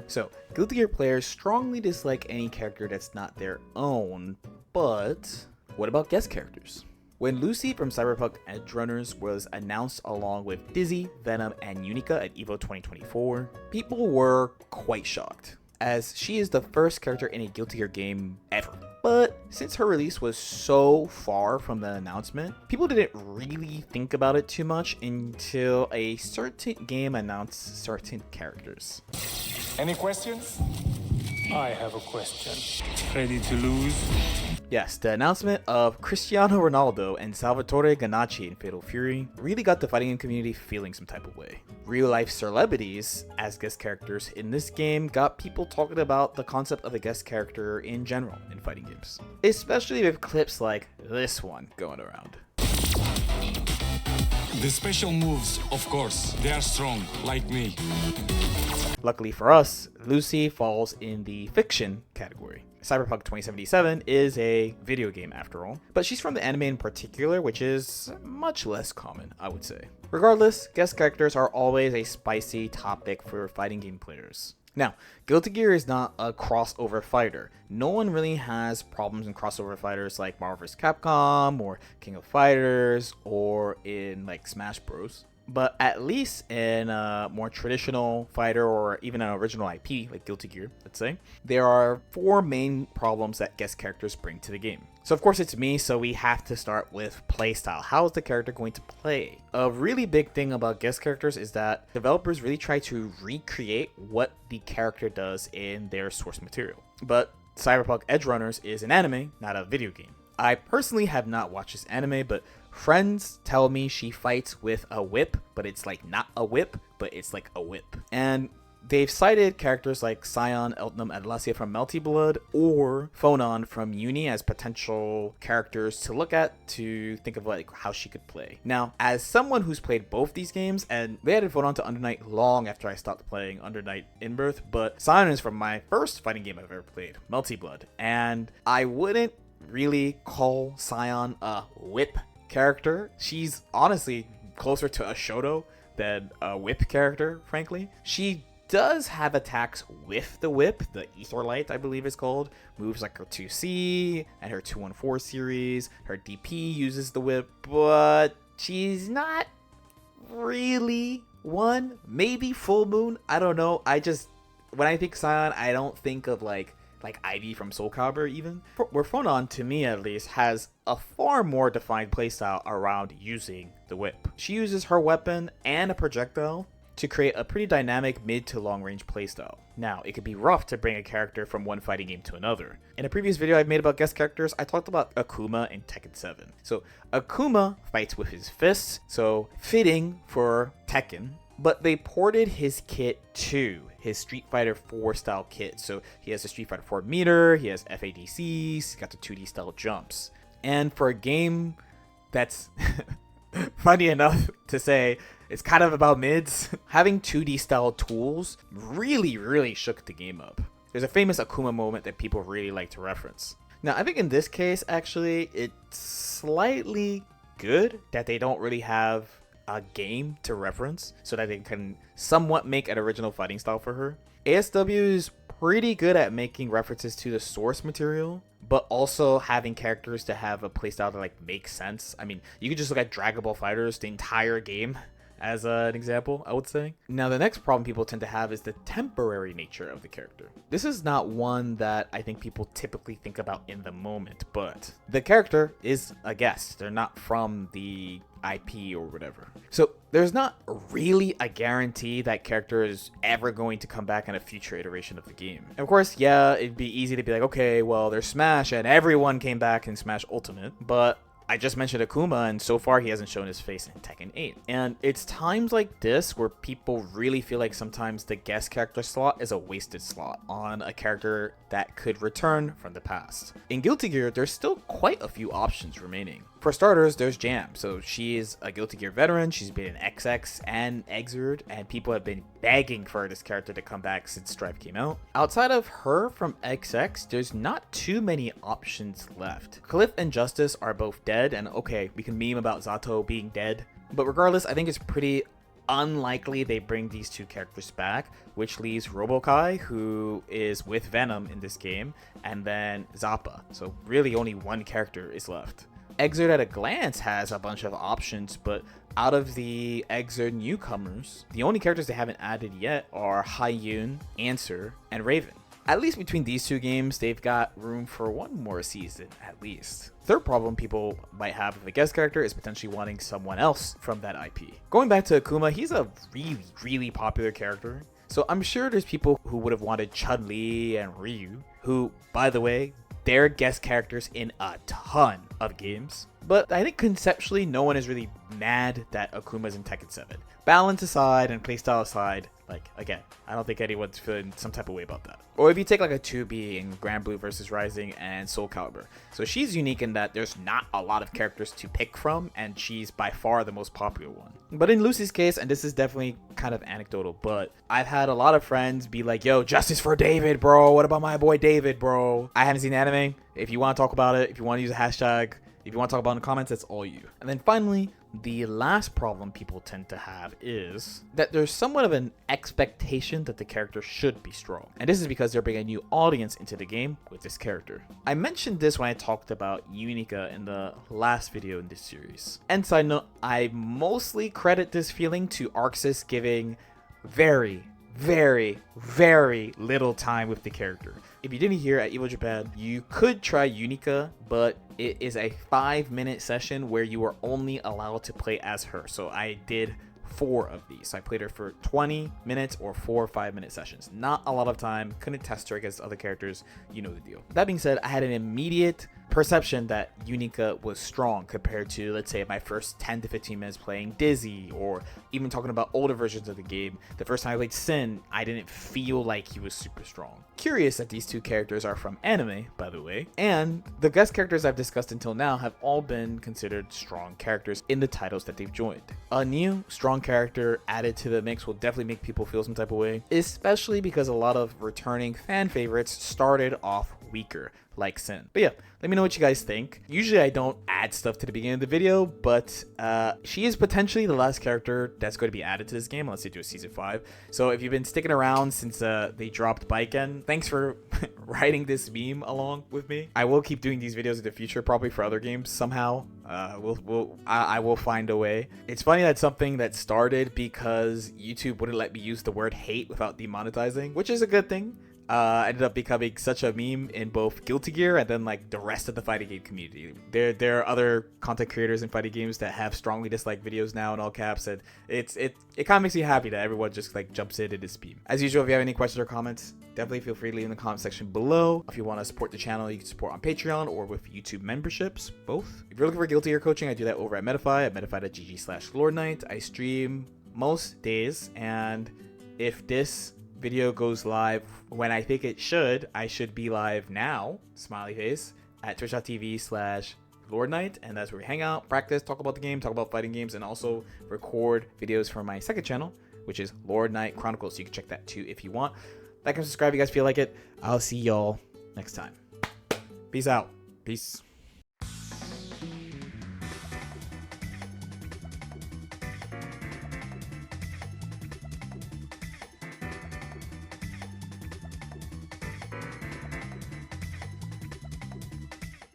So, Guilty Gear players strongly dislike any character that's not their own, but what about guest characters? When Lucy from Cyberpunk Edgerunners was announced along with Dizzy, Venom, and Unica at EVO 2024, people were quite shocked, as she is the first character in a Guilty Gear game ever. But since her release was so far from the announcement, people didn't really think about it too much until a certain game announced certain characters. Any questions? I have a question. Ready to lose? Yes, the announcement of Cristiano Ronaldo and Salvatore Ganacci in Fatal Fury really got the fighting game community feeling some type of way. Real-life celebrities as guest characters in this game got people talking about the concept of a guest character in general in fighting games, especially with clips like this one going around. The special moves, of course, they are strong, like me. Luckily for us, Lucy falls in the fiction category. Cyberpunk 2077 is a video game after all, but she's from the anime in particular, which is much less common, I would say. Regardless, guest characters are always a spicy topic for fighting game players. Now, Guilty Gear is not a crossover fighter. No one really has problems in crossover fighters like Marvel vs. Capcom or King of Fighters or in like Smash Bros. But at least in a more traditional fighter or even an original IP like Guilty Gear, let's say, there are 4 main problems that guest characters bring to the game. So of course it's me, so we have to start with playstyle. How is the character going to play? A really big thing about guest characters is that developers really try to recreate what the character does in their source material. But Cyberpunk Edgerunners is an anime, not a video game. I personally have not watched this anime, but friends tell me she fights with a whip, but it's like not a whip, but it's like a whip. And they've cited characters like Scion, Eltnum, and Alasia from Melty Blood, or Phonon from Uni as potential characters to look at to think of like how she could play. Now, as someone who's played both these games, and they added Phonon to Undernight long after I stopped playing Undernight Inbirth, but Scion is from my first fighting game I've ever played, Melty Blood, and I wouldn't really call Scion a whip character. She's honestly closer to a Shoto than a whip character, frankly. She does have attacks with the whip, the Aetherlight I believe it's called, moves like her 2C and her 214 series. Her DP uses the whip, but she's not really one. Maybe Full Moon, I don't know. When I think Scion, I don't think of like Ivy from Soul Calibur even. Where Phonon, to me at least, has a far more defined playstyle around using the whip. She uses her weapon and a projectile to create a pretty dynamic mid to long range playstyle. Now, it could be rough to bring a character from one fighting game to another. In a previous video I've made about guest characters, I talked about Akuma in Tekken 7. So Akuma fights with his fists, so fitting for Tekken. But they ported his kit to his Street Fighter 4 style kit. So he has a Street Fighter 4 meter, he has FADCs, he's got the 2D style jumps. And for a game that's funny enough to say, it's kind of about mids, having 2D style tools really shook the game up. There's a famous Akuma moment that people really like to reference. Now, I think in this case, actually, it's slightly good that they don't really have a game to reference so that they can somewhat make an original fighting style for her. ASW is pretty good at making references to the source material, but also having characters to have a playstyle that like makes sense. I mean, you could just look at Dragon Ball FighterZ, the entire game, as an example, I would say. Now, the next problem people tend to have is the temporary nature of the character. This is not one that I think people typically think about in the moment, but the character is a guest. They're not from the IP or whatever. So there's not really a guarantee that character is ever going to come back in a future iteration of the game. Of course, yeah, it'd be easy to be like, okay, well, there's Smash and everyone came back in Smash Ultimate, but I just mentioned Akuma, and so far he hasn't shown his face in Tekken 8. And it's times like this where people really feel like sometimes the guest character slot is a wasted slot on a character that could return from the past. In Guilty Gear, there's still quite a few options remaining. For starters, there's Jam. So she is a Guilty Gear veteran. She's been in XX and Exerd, and people have been begging for this character to come back since Strive came out. Outside of her from XX, there's not too many options left. Cliff and Justice are both dead, and okay, we can meme about Zato being dead, but regardless, I think it's pretty unlikely they bring these two characters back, which leaves Robokai, who is with Venom in this game, and then Zappa. So really only one character is left. Exert at a glance has a bunch of options, but out of the Exert newcomers, the only characters they haven't added yet are Hyun, Answer, and Raven. At least between these two games, they've got room for one more season, at least. Third problem people might have with a guest character is potentially wanting someone else from that IP. Going back to Akuma, he's a really popular character. So I'm sure there's people who would have wanted Chun-Li and Ryu, who, by the way, they're guest characters in a ton of games. But I think conceptually, no one is really mad that Akuma's in Tekken 7. Balance aside and playstyle aside, like, again, I don't think anyone's feeling some type of way about that. Or if you take like a 2B in Grand Blue vs. Rising and Soul Calibur. So she's unique in that there's not a lot of characters to pick from, and she's by far the most popular one. But in Lucy's case, and this is definitely kind of anecdotal, but I've had a lot of friends be like, yo, justice for David, bro. What about my boy David, bro? I haven't seen anime. If you want to talk about it, if you want to use a hashtag, if you want to talk about it in the comments, that's all you. And then finally, the last problem people tend to have is that there's somewhat of an expectation that the character should be strong. And this is because they're bringing a new audience into the game with this character. I mentioned this when I talked about Unica in the last video in this series. And side note, I mostly credit this feeling to Arxis giving very little time with the character. If you didn't hear at Evo Japan, you could try Unica, but it is a 5-minute session where you are only allowed to play as her. So I did 4 of these. So I played her for 20 minutes or 4 5-minute sessions. Not a lot of time. Couldn't test her against other characters. You know the deal. That being said, I had an immediate perception that Unica was strong compared to, let's say, my first 10 to 15 minutes playing Dizzy, or even talking about older versions of the game. The first time I played Sin, I didn't feel like he was super strong. Curious that these two characters are from anime, by the way, and the guest characters I've discussed until now have all been considered strong characters in the titles that they've joined. A new strong character added to the mix will definitely make people feel some type of way, especially because a lot of returning fan favorites started off weaker, like Sin. But yeah, let me know what you guys think. Usually I don't add stuff to the beginning of the video, but she is potentially the last character that's going to be added to this game unless they do a season 5. So if you've been sticking around since they dropped Baiken, thanks for writing this meme along with me. I will keep doing these videos in the future, probably for other games somehow. I will find a way. It's funny that something that started because YouTube wouldn't let me use the word hate without demonetizing, which is a good thing. Ended up becoming such a meme in both Guilty Gear and then like the rest of the fighting game community. There are other content creators in fighting games that have strongly disliked videos now in all caps, and it kind of makes me happy that everyone just like jumps in this meme. As usual, if you have any questions or comments, definitely feel free to leave in the comment section below. If you want to support the channel, you can support on Patreon or with YouTube memberships, both. If you're looking for Guilty Gear coaching, I do that over at Medify at medify.gg/LordKnight. I stream most days, and if this video goes live when I think it should, I should be live now, smiley face, at twitch.tv/LordKnight, and that's where we hang out, practice, talk about the game, talk about fighting games, and also record videos for my second channel, which is LordKnight Chronicles. So you can check that too if you want. Like and subscribe if you guys feel like it. I'll see y'all next time. Peace out. Peace.